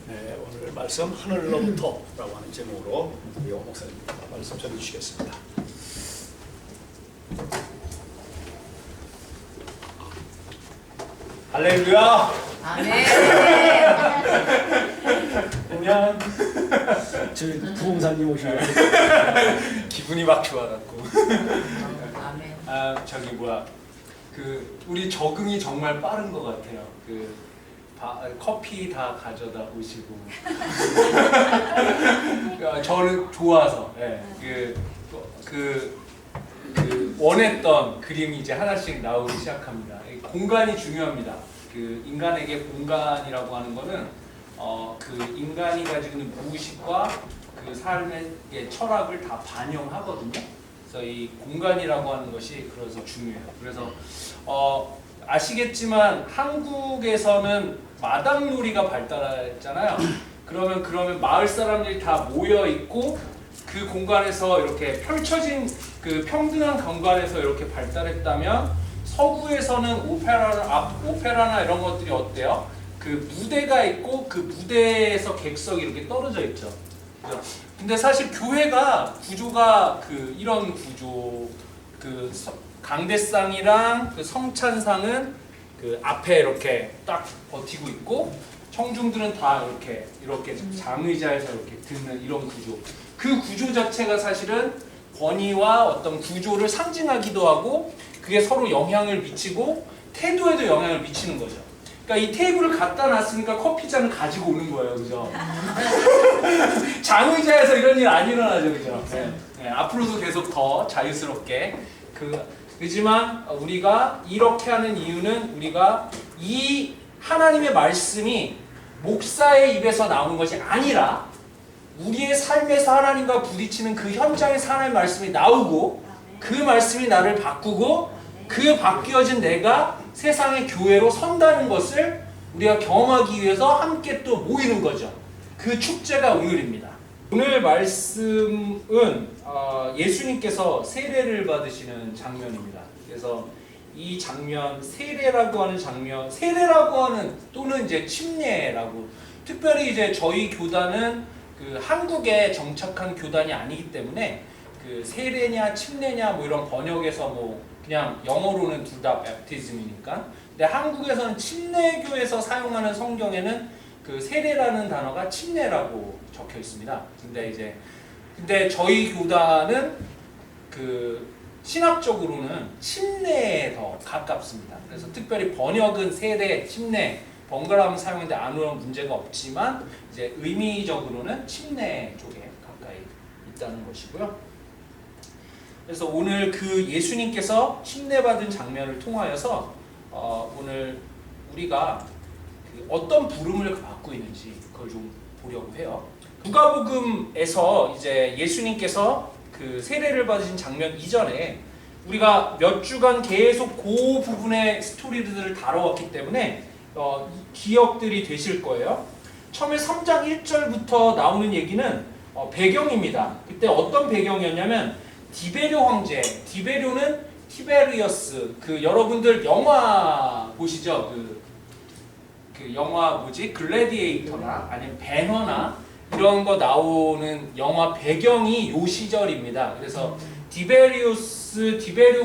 네, 오늘 말씀 하늘로부터라고 하는 제목으로 우리 목사님 말씀 전해 주시겠습니다. 할렐루야. 아멘. 그냥 저희 부흥사님 오시면 기분이 막 좋아갖고. 아멘. 저기 뭐야, 우리 적응이 정말 빠른 것 같아요. 커피 다 가져다 오시고. 저는 좋아서, 예, 원했던 그림이 이제 하나씩 나오기 시작합니다. 공간이 중요합니다. 인간에게 공간이라고 하는 거는 인간이 가지고 있는 무의식과 삶의 철학을 다 반영하거든요. 그래서 이 공간이라고 하는 것이 그래서 중요해요. 그래서 아시겠지만 한국에서는 마당놀이가 발달했잖아요. 그러면 마을 사람들이 다 모여 있고 그 공간에서 이렇게 펼쳐진 평등한 공간에서 이렇게 발달했다면, 서구에서는 오페라나 이런 것들이 어때요? 무대가 있고 그 무대에서 객석이 이렇게 떨어져 있죠. 그죠? 근데 사실 교회가 구조가 이런 구조, 강대상이랑 성찬상은 앞에 이렇게 딱 버티고 있고, 청중들은 다 이렇게 장의자에서 이렇게 듣는 이런 구조. 그 구조 자체가 사실은 권위와 어떤 구조를 상징하기도 하고, 그게 서로 영향을 미치고 태도에도 영향을 미치는 거죠. 그러니까 이 테이블을 갖다 놨으니까 커피잔을 가지고 오는 거예요, 그죠? 장의자에서 이런 일 안 일어나죠, 그죠? 네, 앞으로도 계속 더 자유스럽게. 그렇지만 우리가 이렇게 하는 이유는, 우리가 이 하나님의 말씀이 목사의 입에서 나오는 것이 아니라 우리의 삶에서 하나님과 부딪히는 그 현장에서 하나님의 말씀이 나오고, 그 말씀이 나를 바꾸고 그 바뀌어진 내가 세상의 교회로 선다는 것을 우리가 경험하기 위해서 함께 또 모이는 거죠. 그 축제가 오늘입니다. 오늘 말씀은 예수님께서 세례를 받으시는 장면입니다. 그래서 이 장면, 세례라고 하는 장면, 세례라고 하는 또는 이제 침례라고, 특별히 이제 저희 교단은 한국에 정착한 교단이 아니기 때문에 세례냐 침례냐 뭐 이런 번역에서 그냥 영어로는 둘 다 베프티즘이니까. 근데 한국에서는 침례교에서 사용하는 성경에는 세례라는 단어가 침례라고 적혀 있습니다. 근데 저희 교단은 신학적으로는 침례에 더 가깝습니다. 그래서 특별히 번역은 세례, 침례, 번갈아가면서 사용하는데 아무런 문제가 없지만, 이제 의미적으로는 침례 쪽에 가까이 있다는 것이고요. 그래서 오늘 예수님께서 침례받은 장면을 통하여서 오늘 우리가 어떤 부름을 받고 있는지 그걸 좀 보려고 해요. 누가복음에서 이제 예수님께서 세례를 받으신 장면 이전에 우리가 몇 주간 계속 그 부분의 스토리들을 다뤄왔기 때문에 기억들이 되실 거예요. 처음에 3장 1절부터 나오는 얘기는 배경입니다. 그때 어떤 배경이었냐면, 디베료 황제, 디베료는 티베리어스, 여러분들 영화 보시죠? 영화 글래디에이터나 아니면 배너나 이런 거 나오는 영화 배경이 요 시절입니다. 그래서 디베료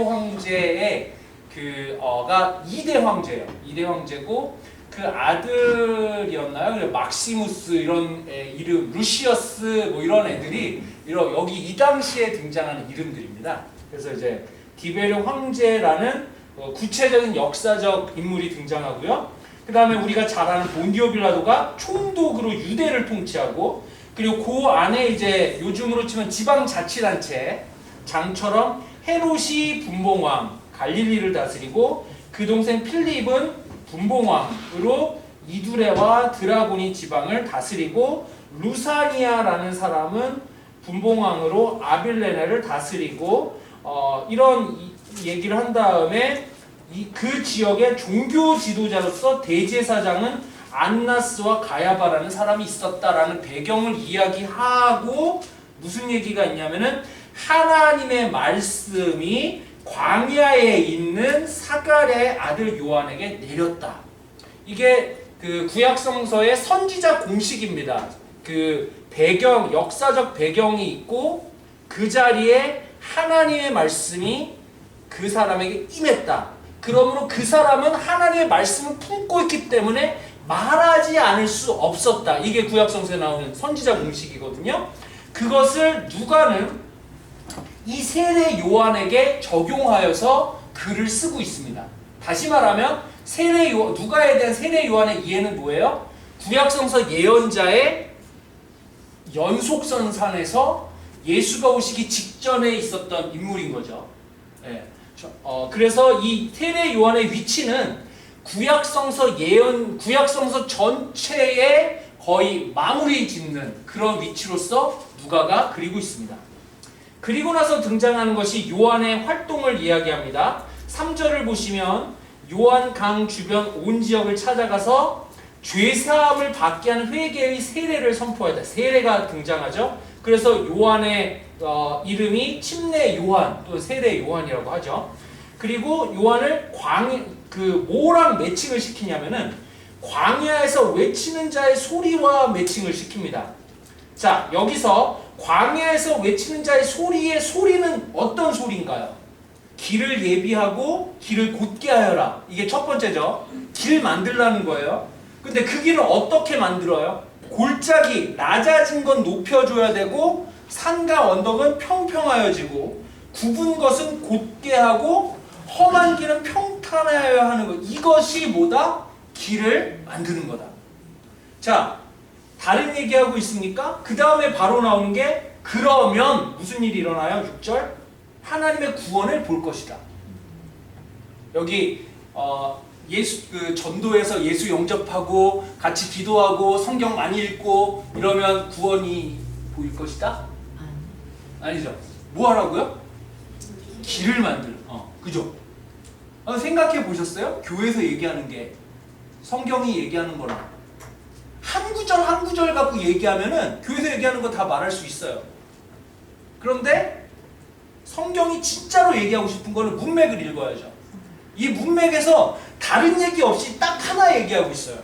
황제의 가 2대 황제예요. 2대 황제고 아들이었나요? 그래, 막시무스 이런 이름, 루시어스 뭐 이런 애들이 여기 이 당시에 등장하는 이름들입니다. 그래서 이제 디베료 황제라는 구체적인 역사적 인물이 등장하고요. 그 다음에 우리가 잘 아는 본디오 빌라도가 총독으로 유대를 통치하고, 그리고 그 안에 이제 요즘으로 치면 지방자치단체 장처럼 헤롯이 분봉왕 갈릴리를 다스리고, 그 동생 필립은 분봉왕으로 이두레와 드라고니 지방을 다스리고, 루사니아라는 사람은 분봉왕으로 아빌레네를 다스리고, 이런 얘기를 한 다음에 그 지역의 종교 지도자로서 대제사장은 안나스와 가야바라는 사람이 있었다라는 배경을 이야기하고, 무슨 얘기가 있냐면은 하나님의 말씀이 광야에 있는 사갈의 아들 요한에게 내렸다. 이게 그 구약성서의 선지자 공식입니다. 그 배경, 역사적 배경이 있고 그 자리에 하나님의 말씀이 그 사람에게 임했다. 그러므로 그 사람은 하나님의 말씀을 품고 있기 때문에 말하지 않을 수 없었다. 이게 구약성서에 나오는 선지자 공식이거든요. 그것을 누가는 이 세례 요한에게 적용하여서 글을 쓰고 있습니다. 다시 말하면 누가에 대한 세례 요한의 이해는 뭐예요? 구약성서 예언자의 연속선상에서 예수가 오시기 직전에 있었던 인물인 거죠. 예. 그래서 이 세례 요한의 위치는 구약성서 전체에 거의 마무리 짓는 그런 위치로서 누가가 그리고 있습니다. 그리고 나서 등장하는 것이 요한의 활동을 이야기합니다. 3절을 보시면 요한 강 주변 온 지역을 찾아가서 죄사함을 받게 하는 회개의 세례를 선포하다. 세례가 등장하죠. 그래서 요한의 이름이 침례 요한 또는 세례 요한이라고 하죠. 그리고 요한을 뭐랑 매칭을 시키냐면은 광야에서 외치는 자의 소리와 매칭을 시킵니다. 자, 여기서 광야에서 외치는 자의 소리의 소리는 어떤 소리인가요? 길을 예비하고 길을 곧게 하여라. 이게 첫 번째죠. 길 만들라는 거예요. 근데 그 길을 어떻게 만들어요? 골짜기, 낮아진 건 높여줘야 되고 산과 언덕은 평평하여지고 굽은 것은 곧게 하고 험한 길은 평탄하여야 하는 것. 이것이 뭐다? 길을 만드는 거다. 자, 다른 얘기하고 있습니까? 그 다음에 바로 나오는 게 그러면 무슨 일이 일어나요? 6절 하나님의 구원을 볼 것이다. 여기 전도에서 예수 영접하고 같이 기도하고 성경 많이 읽고 이러면 구원이 보일 것이다? 아니죠. 뭐 하라고요? 길을 만들. 그죠? 생각해 보셨어요? 교회에서 얘기하는 게 성경이 얘기하는 거랑 한 구절 한 구절 갖고 얘기하면은 교회에서 얘기하는 거 다 말할 수 있어요. 그런데 성경이 진짜로 얘기하고 싶은 거는 문맥을 읽어야죠. 이 문맥에서 다른 얘기 없이 딱 하나 얘기하고 있어요.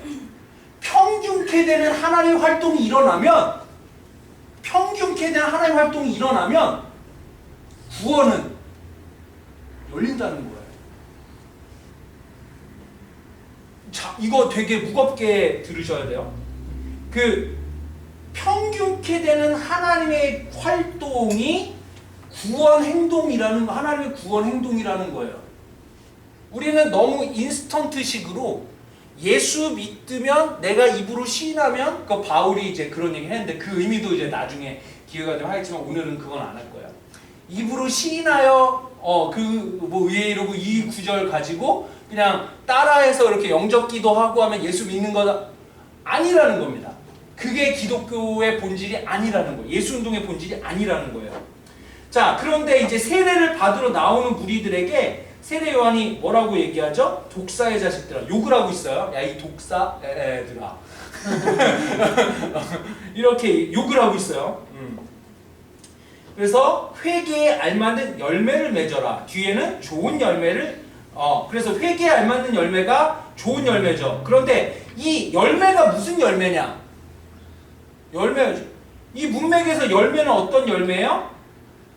평균케 되는 하나님의 활동이 일어나면 구원은 열린다는 거예요. 자, 이거 되게 무겁게 들으셔야 돼요. 그 평균케 되는 하나님의 활동이 하나님의 구원 행동이라는 거예요. 우리는 너무 인스턴트식으로 예수 믿으면 내가 입으로 시인하면 그 바울이 이제 그런 얘기 했는데 그 의미도 이제 나중에 기회가 되면 하겠지만 오늘은 그건 안 할 거예요. 입으로 시인하여 의에 이르고 이 구절 가지고 그냥 따라해서 이렇게 영접기도 하고 하면 예수 믿는 거다 아니라는 겁니다. 그게 기독교의 본질이 아니라는 거예요. 예수 운동의 본질이 아니라는 거예요. 자, 그런데 이제 세례를 받으러 나오는 무리들에게 세례 요한이 뭐라고 얘기하죠? 독사의 자식들아. 욕을 하고 있어요. 야, 이 독사 애들아. 이렇게 욕을 하고 있어요. 그래서 회개에 알맞는 열매를 맺어라. 뒤에는 좋은 열매를 그래서 회개에 알맞는 열매가 좋은 열매죠. 그런데 이 열매가 무슨 열매냐? 이 문맥에서 열매는 어떤 열매예요?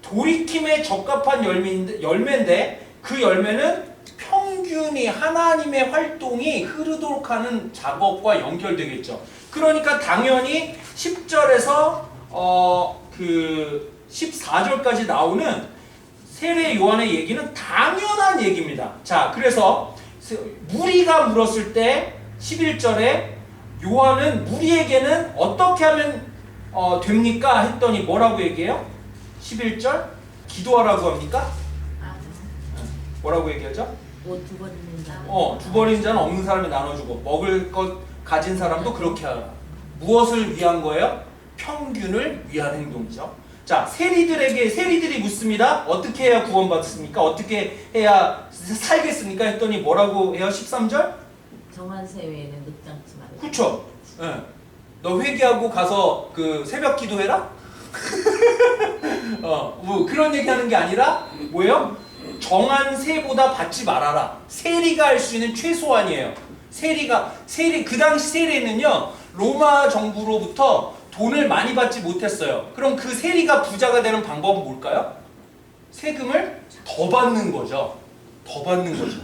돌이킴에 적합한 열매인데 그 열매는 평균이 하나님의 활동이 흐르도록 하는 작업과 연결되겠죠. 그러니까 당연히 10절에서 14절까지 나오는 세례 요한의 얘기는 당연한 얘기입니다. 자, 그래서 무리가 물었을 때 11절에 요한은 무리에게는 어떻게 하면 됩니까? 했더니 뭐라고 얘기해요? 11절 기도하라고 합니까? 뭐라고 얘기하죠? 두 번인 자. 두 번인 자는 없는 사람이 나눠주고 먹을 것 가진 사람도 그렇게 하라. 무엇을 위한 거예요? 평균을 위한 행동이죠. 자, 세리들이 묻습니다. 어떻게 해야 구원받습니까? 어떻게 해야 살겠습니까? 했더니 뭐라고 해요? 13절? 정한 세 외에는 늑장치 말라. 그렇죠. 네. 너 회개하고 가서 그 새벽 기도해라? 뭐 그런 얘기하는 게 아니라 뭐예요? 정한 세보다 받지 말아라. 세리가 할 수 있는 최소한이에요. 세리 그 당시 세리는요 로마 정부로부터 돈을 많이 받지 못했어요. 그럼 그 세리가 부자가 되는 방법은 뭘까요? 세금을 더 받는 거죠. 더 받는 거죠.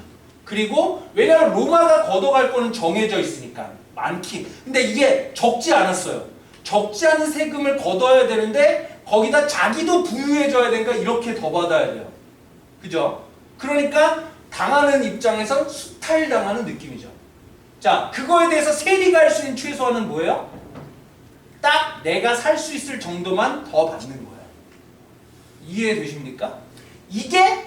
그리고 왜냐하면 로마가 걷어갈 거는 정해져 있으니까 많긴. 근데 이게 적지 않았어요. 적지 않은 세금을 걷어야 되는데 거기다 자기도 부유해져야 되니까 이렇게 더 받아야 돼요. 그죠? 그러니까 당하는 입장에선 수탈당하는 느낌이죠. 자, 그거에 대해서 세리가 할 수 있는 최소한은 뭐예요? 딱 내가 살 수 있을 정도만 더 받는 거예요. 이해되십니까? 이게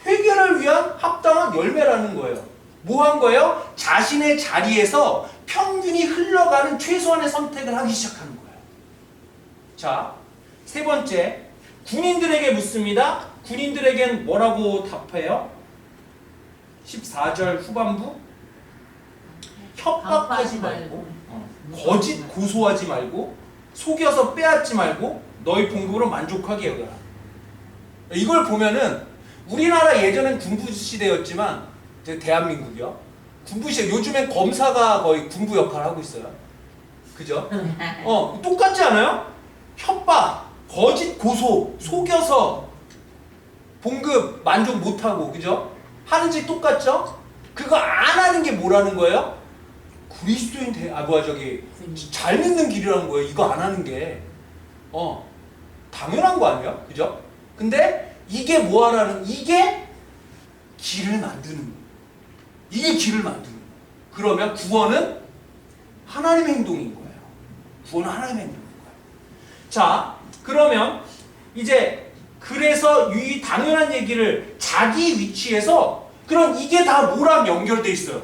회개를 위한 합당한 열매라는 거예요. 뭐 한 거예요? 자신의 자리에서 평균이 흘러가는 최소한의 선택을 하기 시작하는 거예요. 자, 세 번째, 군인들에게 묻습니다. 군인들에겐 뭐라고 답해요? 14절 후반부 협박하지 말고 거짓 고소하지 말고 속여서 빼앗지 말고 너희 봉급으로 만족하게 여겨라. 이걸 보면은 우리나라 예전엔 군부 시대였지만 이제 대한민국이요. 군부 시대 요즘엔 검사가 거의 군부 역할을 하고 있어요. 그죠? 똑같지 않아요? 협박, 거짓 고소, 속여서 봉급 만족 못하고 그죠? 하는 짓 똑같죠? 그거 안 하는 게 뭐라는 거예요? 그리스도인 잘 믿는 길이라는 거예요. 이거 안 하는 게 당연한 거 아니에요? 그죠? 근데 이게 뭐하라는 이게 길을 만드는 거예요. 이게 길을 만드는 거예요. 그러면 구원은 하나님의 행동인 거예요. 구원은 하나님의 행동인 거예요. 자, 그러면 이제 그래서 이 당연한 얘기를 자기 위치에서 그럼 이게 다 뭐랑 연결돼 있어요?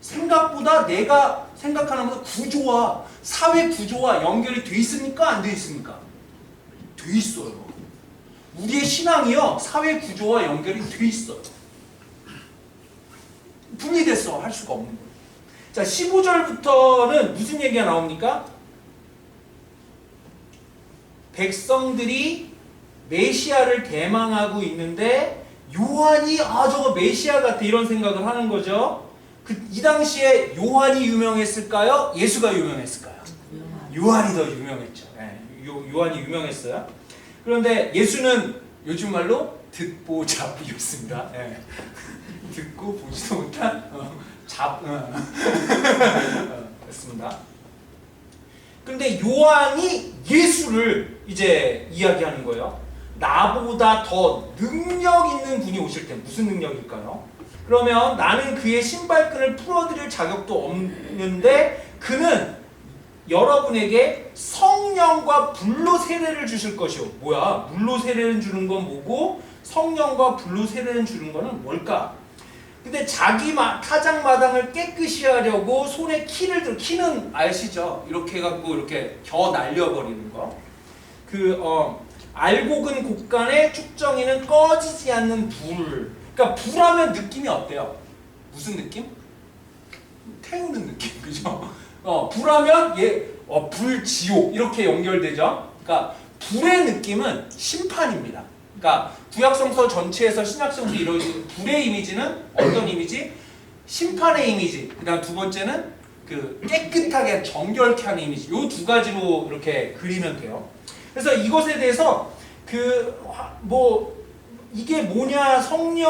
생각보다 내가 생각하는 것보다 구조와 사회 구조와 연결이 돼 있습니까? 안 돼 있습니까? 돼 있어요. 우리의 신앙이요 사회 구조와 연결이 돼 있어요. 분리됐어 할 수가 없는 거예요. 자, 15절부터는 무슨 얘기가 나옵니까? 백성들이 메시아를 대망하고 있는데 요한이 저거 메시아 같아 이런 생각을 하는 거죠. 이 당시에 요한이 유명했을까요? 예수가 유명했을까요? 요한이 더 유명했죠. 요한이 유명했어요. 그런데 예수는 요즘 말로 듣보잡이었습니다. 듣고 보지도 못한 였습니다. 그런데 요한이 예수를 이제 이야기하는 거예요. 나보다 더 능력 있는 분이 오실 때 무슨 능력일까요? 그러면 나는 그의 신발끈을 풀어드릴 자격도 없는데 그는 여러분에게 성령과 불로 세례를 주실 것이요. 뭐야? 물로 세례를 주는 건 뭐고 성령과 불로 세례를 주는 거는 뭘까? 근데 자기 타작마당을 깨끗이 하려고 손에 키를 들어. 키는 아시죠? 이렇게 해갖고 이렇게 겨 날려버리는 거. 알곡은 곡간에 쭉정이는 꺼지지 않는 불. 그러니까 불하면 느낌이 어때요? 무슨 느낌? 태우는 느낌, 그죠? 불하면 불지옥 이렇게 연결되죠. 그러니까 불의 느낌은 심판입니다. 그러니까 구약성서 전체에서 신약성서 이루어진 불의 이미지는 어떤 이미지? 심판의 이미지. 그다음 두 번째는 그 깨끗하게 정결케 하는 이미지. 이 두 가지로 이렇게 그리면 돼요. 그래서 이것에 대해서 이게 뭐냐? 성령과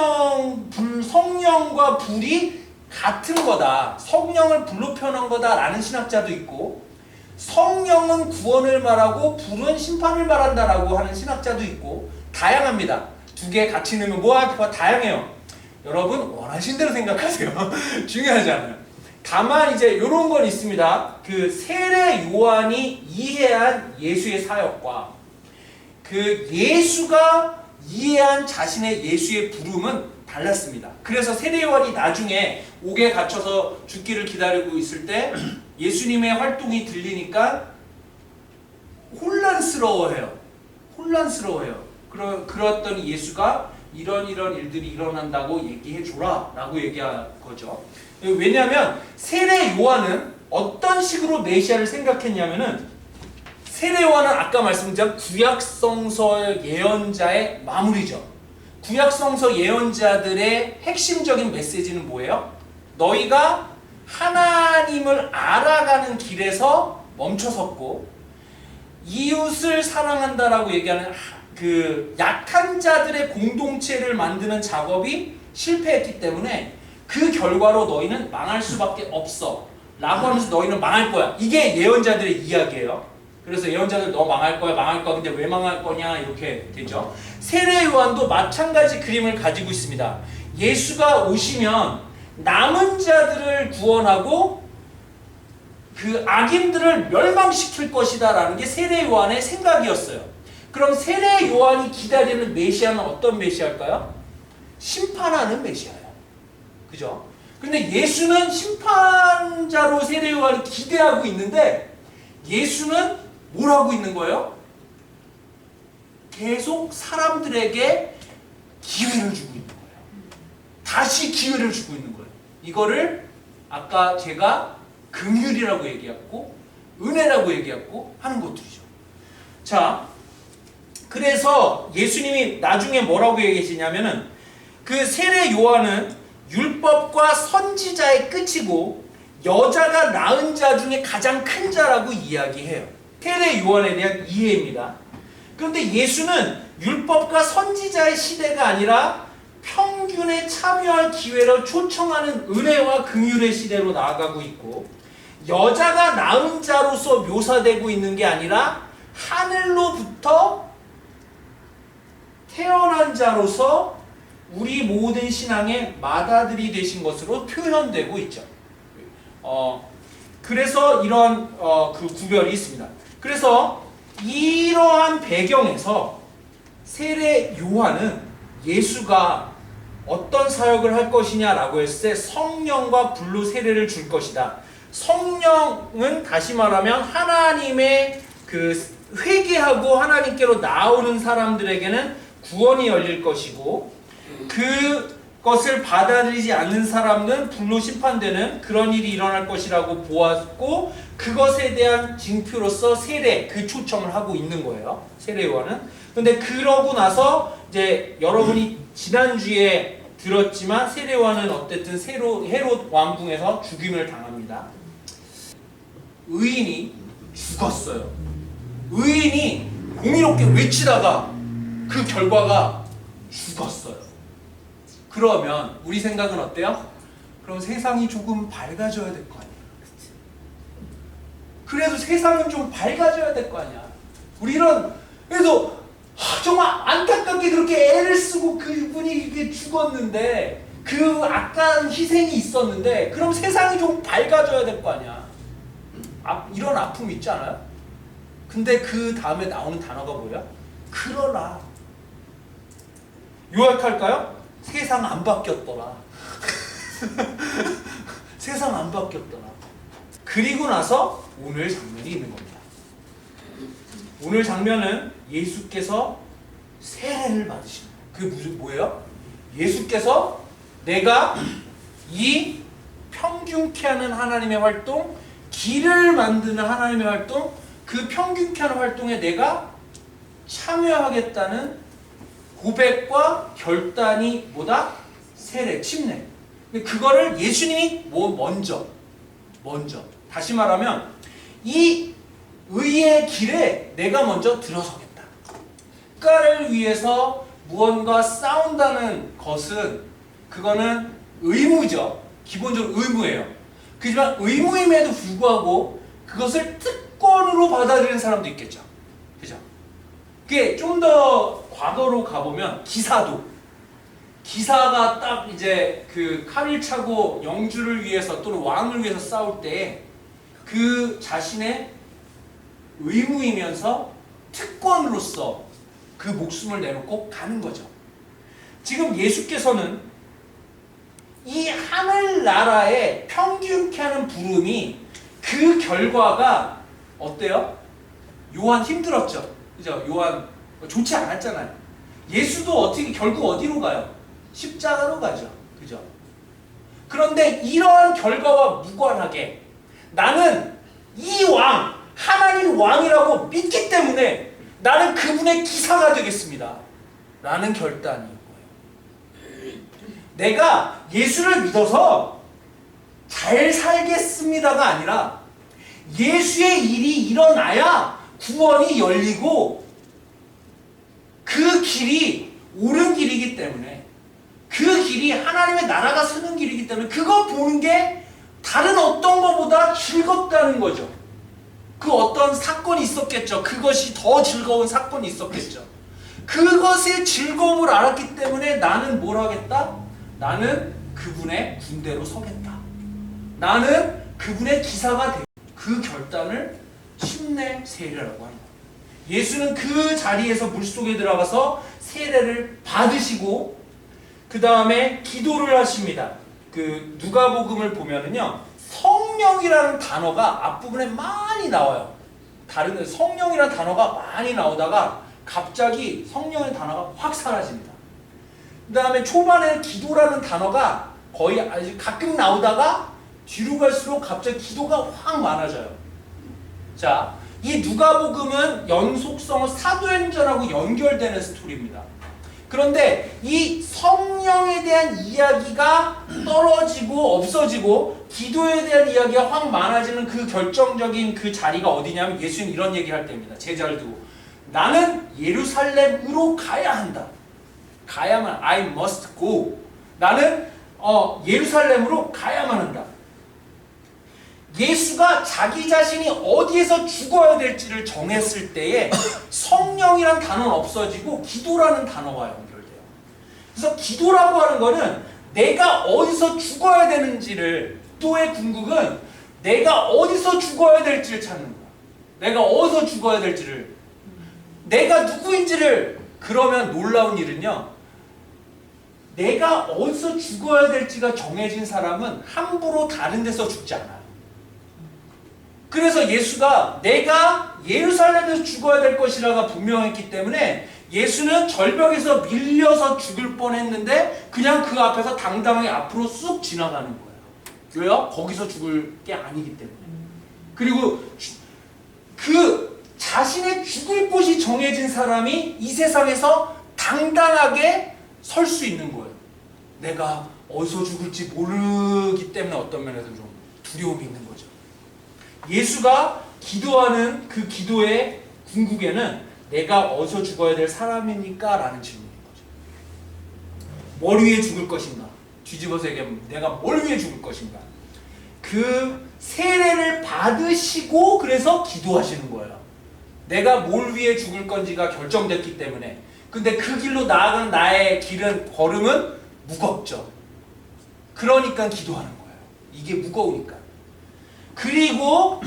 불이 같은 거다. 성령을 불로 표현한 거다라는 신학자도 있고, 성령은 구원을 말하고 불은 심판을 말한다라고 하는 신학자도 있고, 다양합니다. 두 개 같이 넣으면 뭐가 다양해요. 여러분 원하신 대로 생각하세요. 중요하지 않아요. 다만 이제 이런 건 있습니다. 그 세례 요한이 이해한 예수의 사역과 그 예수가 이해한 자신의 예수의 부름은 달랐습니다. 그래서 세례 요한이 나중에 옥에 갇혀서 죽기를 기다리고 있을 때 예수님의 활동이 들리니까 혼란스러워해요. 그랬더니 예수가 이런 일들이 일어난다고 얘기해줘라 라고 얘기한 거죠. 왜냐하면 세례 요한은 어떤 식으로 메시아를 생각했냐면은, 세례 요한은 아까 말씀드린 구약성서 예언자의 마무리죠. 구약성서 예언자들의 핵심적인 메시지는 뭐예요? 너희가 하나님을 알아가는 길에서 멈춰섰고 이웃을 사랑한다라고 얘기하는 그 약한 자들의 공동체를 만드는 작업이 실패했기 때문에 그 결과로 너희는 망할 수밖에 없어 라고 하면서 너희는 망할 거야. 이게 예언자들의 이야기예요. 그래서 예언자들 너 망할 거야 망할 거야 근데 왜 망할 거냐 이렇게 되죠. 세례 요한도 마찬가지 그림을 가지고 있습니다. 예수가 오시면 남은 자들을 구원하고 그 악인들을 멸망시킬 것이다 라는 게 세례 요한의 생각이었어요. 그럼 세례 요한이 기다리는 메시아는 어떤 메시아일까요? 심판하는 메시아예요. 그죠? 근데 예수는 심판자로 세례 요한이 기대하고 있는데 예수는 뭘 하고 있는 거예요? 계속 사람들에게 기회를 주고 있는 거예요. 다시 기회를 주고 있는 거예요. 이거를 아까 제가 긍휼이라고 얘기했고 은혜라고 얘기했고 하는 것들이죠. 자, 그래서 예수님이 나중에 뭐라고 얘기하시냐면은 그 세례 요한은 율법과 선지자의 끝이고 여자가 낳은 자 중에 가장 큰 자라고 이야기해요. 세례 요한에 대한 이해입니다. 그런데 예수는 율법과 선지자의 시대가 아니라 평균에 참여할 기회를 초청하는 은혜와 긍휼의 시대로 나아가고 있고 여자가 낳은 자로서 묘사되고 있는 게 아니라 하늘로부터 태어난 자로서 우리 모든 신앙의 맏아들이 되신 것으로 표현되고 있죠. 그래서 이런 그 구별이 있습니다. 그래서 이러한 배경에서 세례 요한은 예수가 어떤 사역을 할 것이냐라고 했을 때 성령과 불로 세례를 줄 것이다. 성령은 다시 말하면 하나님의 그 회개하고 하나님께로 나오는 사람들에게는 구원이 열릴 것이고 그것을 받아들이지 않는 사람은 불로 심판되는 그런 일이 일어날 것이라고 보았고 그것에 대한 징표로서 세례 그 초청을 하고 있는 거예요. 세례 요한은. 근데 그러고 나서 이제 여러분이 지난주에 들었지만 세례 요한은 어쨌든 헤롯 왕궁에서 죽임을 당합니다. 의인이 죽었어요. 의인이 공의롭게 외치다가 그 결과가 죽었어요. 그러면 우리 생각은 어때요? 그럼 세상이 조금 밝아져야 될 거 아니야. 그래도 세상은 좀 밝아져야 될 거 아니야. 우리는 그래서 정말 안타깝게 그렇게 애를 쓰고 그분이 이렇게 죽었는데 그 악한 희생이 있었는데 그럼 세상이 좀 밝아져야 될 거 아니야. 이런 아픔 있지 않아요? 근데 그 다음에 나오는 단어가 뭐야? 그러나 요약할까요? 세상 안 바뀌었더라. 세상 안 바뀌었더라. 그리고 나서 오늘 장면이 있는 겁니다. 오늘 장면은 예수께서 세례를 받으신 거예요. 그게 무슨 뭐예요? 예수께서 내가 이 평균케 하는 하나님의 활동, 길을 만드는 하나님의 활동, 그 평균케 하는 활동에 내가 참여하겠다는 고백과 결단이 뭐다? 세례, 침례. 그거를 예수님이 먼저 다시 말하면 이 의의 길에 내가 먼저 들어서겠다. 국가를 위해서 무언가 싸운다는 것은 그거는 의무죠. 기본적으로 의무예요. 그렇지만 의무임에도 불구하고 그것을 특권으로 받아들이는 사람도 있겠죠. 그죠? 그게 좀 더 과거로 가보면 기사가 딱 이제 그 칼을 차고 영주를 위해서 또는 왕을 위해서 싸울 때 그 자신의 의무이면서 특권으로서 그 목숨을 내놓고 가는 거죠. 지금 예수께서는 이 하늘나라의 평균케 하는 부름이 그 결과가 어때요? 요한 힘들었죠. 그죠? 요한 좋지 않았잖아요. 예수도 어떻게 결국 어디로 가요? 십자가로 가죠. 그죠? 그런데 이러한 결과와 무관하게 나는 이 왕, 하나님 왕이라고 믿기 때문에 나는 그분의 기사가 되겠습니다. 라는 결단인 거예요. 내가 예수를 믿어서 잘 살겠습니다가 아니라 예수의 일이 일어나야 구원이 열리고 그 길이 옳은 길이기 때문에 그 길이 하나님의 나라가 서는 길이기 때문에 그거 보는 게 다른 어떤 것보다 즐겁다는 거죠. 그 어떤 사건이 있었겠죠. 그것이 더 즐거운 사건이 있었겠죠. 그것의 즐거움을 알았기 때문에 나는 뭘 하겠다? 나는 그분의 군대로 서겠다. 나는 그분의 기사가 되겠다. 그 결단을 침례 세례라고 하는 거예요. 예수는 그 자리에서 물속에 들어가서 세례를 받으시고 그 다음에 기도를 하십니다. 그 누가복음을 보면은요, 성령이라는 단어가 앞부분에 많이 나와요. 다른 성령이라는 단어가 많이 나오다가 갑자기 성령의 단어가 확 사라집니다. 그 다음에 초반에 기도라는 단어가 거의 아주 가끔 나오다가 뒤로 갈수록 갑자기 기도가 확 많아져요. 자, 이 누가복음은 연속성은 사도행전하고 연결되는 스토리입니다. 그런데 이 성령에 대한 이야기가 떨어지고 없어지고 기도에 대한 이야기가 확 많아지는 그 결정적인 그 자리가 어디냐면 예수님 이런 얘기를 할 때입니다. 제자를 두고 나는 예루살렘으로 가야 한다. 가야만 I must go. 나는 예루살렘으로 가야만 한다. 예수가 자기 자신이 어디에서 죽어야 될지를 정했을 때에 성령이란 단어는 없어지고 기도라는 단어가 연결돼요. 그래서 기도라고 하는 거는 내가 어디서 죽어야 되는지를, 기도의 궁극은 내가 어디서 죽어야 될지를 찾는 거야. 내가 어디서 죽어야 될지를, 내가 누구인지를. 그러면 놀라운 일은요, 내가 어디서 죽어야 될지가 정해진 사람은 함부로 다른 데서 죽지 않아요. 그래서 예수가 내가 예루살렘에서 죽어야 될 것이라가 분명했기 때문에 예수는 절벽에서 밀려서 죽을 뻔했는데 그냥 그 앞에서 당당하게 앞으로 쑥 지나가는 거예요. 왜요? 거기서 죽을 게 아니기 때문에. 그리고 그 자신의 죽을 곳이 정해진 사람이 이 세상에서 당당하게 설 수 있는 거예요. 내가 어디서 죽을지 모르기 때문에 어떤 면에서 좀 두려움이 있는 거죠. 예수가 기도하는 그 기도의 궁극에는 내가 어디서 죽어야 될 사람입니까? 라는 질문인 거죠. 뭘 위해 죽을 것인가? 뒤집어서 얘기하면 내가 뭘 위해 죽을 것인가? 그 세례를 받으시고 그래서 기도하시는 거예요. 내가 뭘 위해 죽을 건지가 결정됐기 때문에. 근데 그 길로 나아가는 나의 길은, 걸음은 무겁죠. 그러니까 기도하는 거예요. 이게 무거우니까. 그리고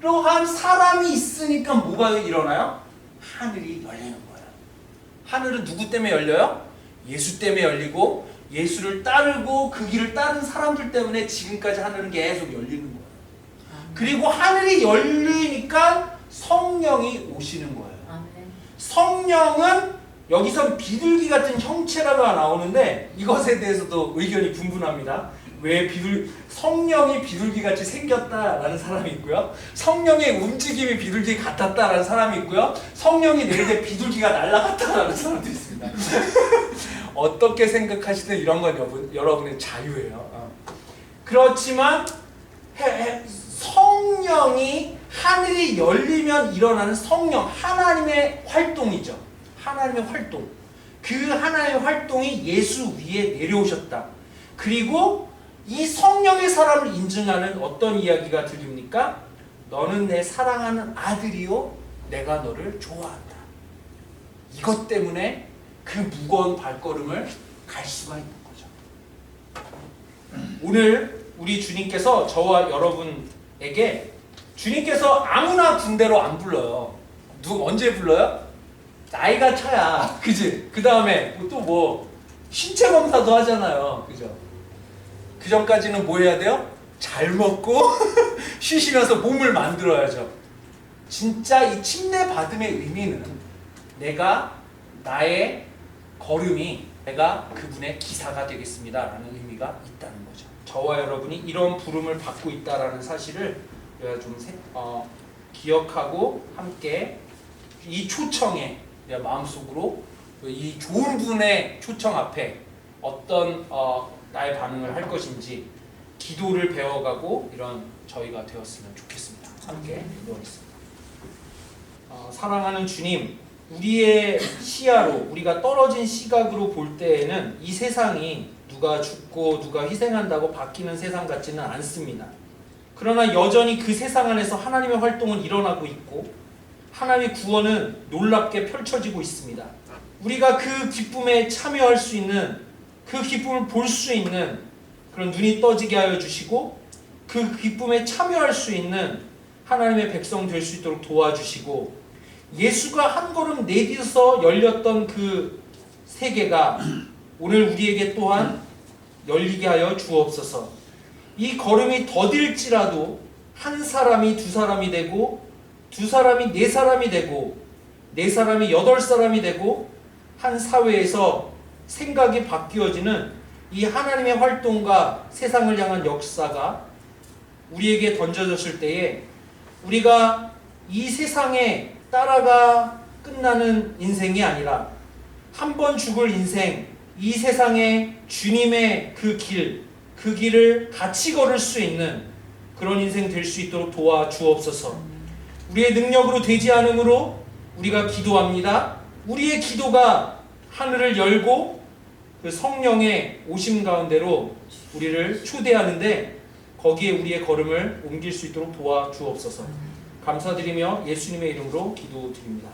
그러한 사람이 있으니까 뭐가 일어나요? 하늘이 열리는 거예요. 하늘은 누구 때문에 열려요? 예수 때문에 열리고 예수를 따르고 그 길을 따른 사람들 때문에 지금까지 하늘은 계속 열리는 거예요. 그리고 하늘이 열리니까 성령이 오시는 거예요. 성령은 여기서 비둘기 같은 형체라고 나오는데 이것에 대해서도 의견이 분분합니다. 왜 성령이 비둘기같이 생겼다라는 사람이 있고요. 성령의 움직임이 비둘기 같았다라는 사람이 있고요. 성령이 내릴 때 비둘기가 날아갔다라는 사람도 있습니다. 어떻게 생각하시든 이런 건 여러분의 자유예요. 그렇지만 성령이 하늘이 열리면 일어나는 성령, 하나님의 활동이죠. 하나님의 활동. 그 하나님의 활동이 예수 위에 내려오셨다. 그리고 이 성령의 사람을 인증하는 어떤 이야기가 들립니까? 너는 내 사랑하는 아들이요 내가 너를 좋아한다. 이것 때문에 그 무거운 발걸음을 갈 수가 있는 거죠. 오늘 우리 주님께서 저와 여러분에게 주님께서 아무나 군대로 안 불러요. 언제 불러요? 나이가 차야. 그지? 그 다음에 또 신체 검사도 하잖아요. 그죠? 그 전까지는 뭐 해야 돼요? 잘 먹고 쉬시면서 몸을 만들어야죠. 진짜 이 침례 받음의 의미는 나의 걸음이 내가 그분의 기사가 되겠습니다 라는 의미가 있다는 거죠. 저와 여러분이 이런 부름을 받고 있다는 사실을 우리가 좀 기억하고 함께 이 초청에 내 마음속으로 이 좋은 분의 초청 앞에 어떤 나의 반응을 할 것인지 기도를 배워가고 이런 저희가 되었으면 좋겠습니다. 함께 기도하겠습니다. 사랑하는 주님, 우리의 시야로 우리가 떨어진 시각으로 볼 때에는 이 세상이 누가 죽고 누가 희생한다고 바뀌는 세상 같지는 않습니다. 그러나 여전히 그 세상 안에서 하나님의 활동은 일어나고 있고 하나님의 구원은 놀랍게 펼쳐지고 있습니다. 우리가 그 기쁨에 참여할 수 있는, 그 기쁨을 볼 수 있는 그런 눈이 떠지게 하여 주시고 그 기쁨에 참여할 수 있는 하나님의 백성 될 수 있도록 도와주시고, 예수가 한 걸음 내딛어서 열렸던 그 세계가 오늘 우리에게 또한 열리게 하여 주옵소서. 이 걸음이 더딜지라도 한 사람이 두 사람이 되고, 두 사람이 네 사람이 되고, 네 사람이 여덟 사람이 되고, 한 사회에서 생각이 바뀌어지는 이 하나님의 활동과 세상을 향한 역사가 우리에게 던져졌을 때에 우리가 이 세상에 따라가 끝나는 인생이 아니라 한 번 죽을 인생, 이 세상에 주님의 그 길을 같이 걸을 수 있는 그런 인생 될 수 있도록 도와주옵소서. 우리의 능력으로 되지 않으므로 우리가 기도합니다. 우리의 기도가 하늘을 열고 그 성령의 오심 가운데로 우리를 초대하는데 거기에 우리의 걸음을 옮길 수 있도록 도와주옵소서. 감사드리며 예수님의 이름으로 기도드립니다.